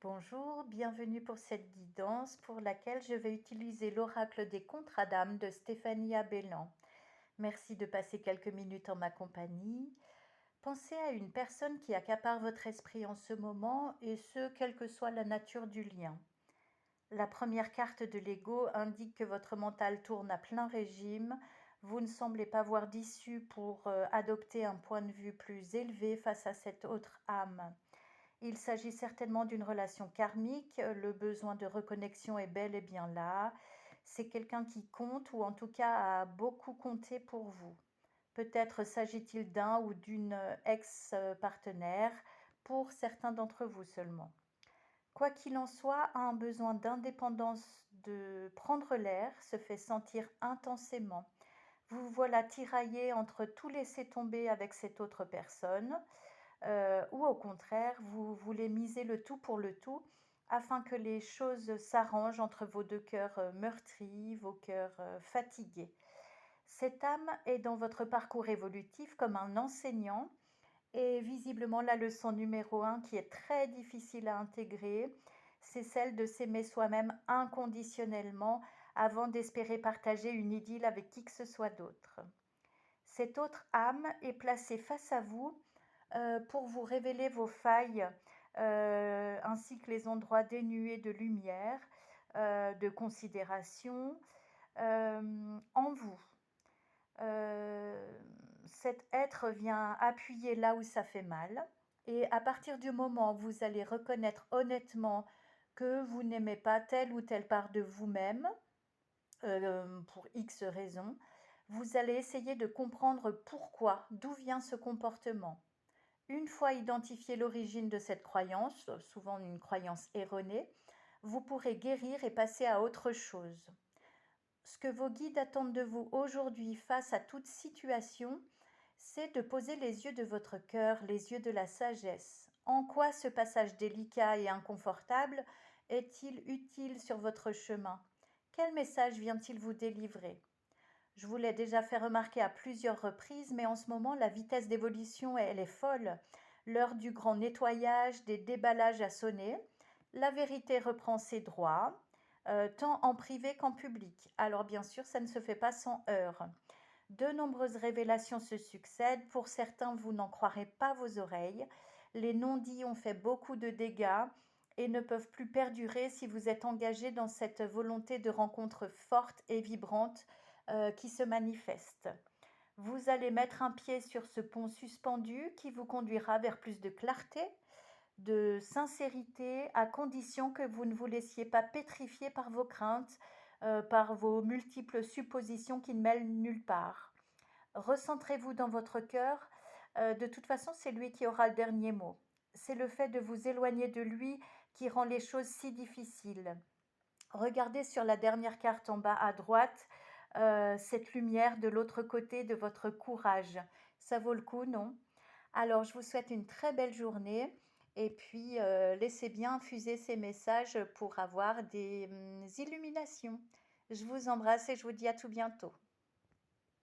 Bonjour, bienvenue pour cette guidance pour laquelle je vais utiliser l'oracle des contrats d'âme de Stéphanie Abellan. Merci de passer quelques minutes en ma compagnie. Pensez à une personne qui accapare votre esprit en ce moment et ce, quelle que soit la nature du lien. La première carte de l'ego indique que votre mental tourne à plein régime. Vous ne semblez pas voir d'issue pour adopter un point de vue plus élevé face à cette autre âme. Il s'agit certainement d'une relation karmique, le besoin de reconnexion est bel et bien là. C'est quelqu'un qui compte ou en tout cas a beaucoup compté pour vous. Peut-être s'agit-il d'un ou d'une ex-partenaire, pour certains d'entre vous seulement. Quoi qu'il en soit, un besoin d'indépendance, de prendre l'air, se fait sentir intensément. Vous voilà tiraillé entre tout laisser tomber avec cette autre personne, ou au contraire, vous voulez miser le tout pour le tout afin que les choses s'arrangent entre vos deux cœurs meurtris, vos cœurs fatigués. Cette âme est dans votre parcours évolutif comme un enseignant et visiblement la leçon numéro un qui est très difficile à intégrer, c'est celle de s'aimer soi-même inconditionnellement avant d'espérer partager une idylle avec qui que ce soit d'autre. Cette autre âme est placée face à vous pour vous révéler vos failles ainsi que les endroits dénués de lumière, de considération en vous. Cet être vient appuyer là où ça fait mal et à partir du moment où vous allez reconnaître honnêtement que vous n'aimez pas telle ou telle part de vous-même, pour X raisons, vous allez essayer de comprendre pourquoi, d'où vient ce comportement. Une fois identifié l'origine de cette croyance, souvent une croyance erronée, vous pourrez guérir et passer à autre chose. Ce que vos guides attendent de vous aujourd'hui face à toute situation, c'est de poser les yeux de votre cœur, les yeux de la sagesse. En quoi ce passage délicat et inconfortable est-il utile sur votre chemin? Quel message vient-il vous délivrer? Je vous l'ai déjà fait remarquer à plusieurs reprises, mais en ce moment, la vitesse d'évolution, elle est folle. L'heure du grand nettoyage, des déballages a sonné. La vérité reprend ses droits, tant en privé qu'en public. Alors bien sûr, ça ne se fait pas sans heurts. De nombreuses révélations se succèdent. Pour certains, vous n'en croirez pas vos oreilles. Les non-dits ont fait beaucoup de dégâts et ne peuvent plus perdurer si vous êtes engagé dans cette volonté de rencontre forte et vibrante qui se manifeste. Vous allez mettre un pied sur ce pont suspendu qui vous conduira vers plus de clarté, de sincérité, à condition que vous ne vous laissiez pas pétrifier par vos craintes, par vos multiples suppositions qui ne mènent nulle part. Recentrez-vous dans votre cœur. De toute façon, c'est lui qui aura le dernier mot. C'est le fait de vous éloigner de lui qui rend les choses si difficiles. Regardez sur la dernière carte en bas à droite, cette lumière de l'autre côté de votre courage. Ça vaut le coup, non? Alors, je vous souhaite une très belle journée et puis laissez bien infuser ces messages pour avoir des illuminations. Je vous embrasse et je vous dis à tout bientôt.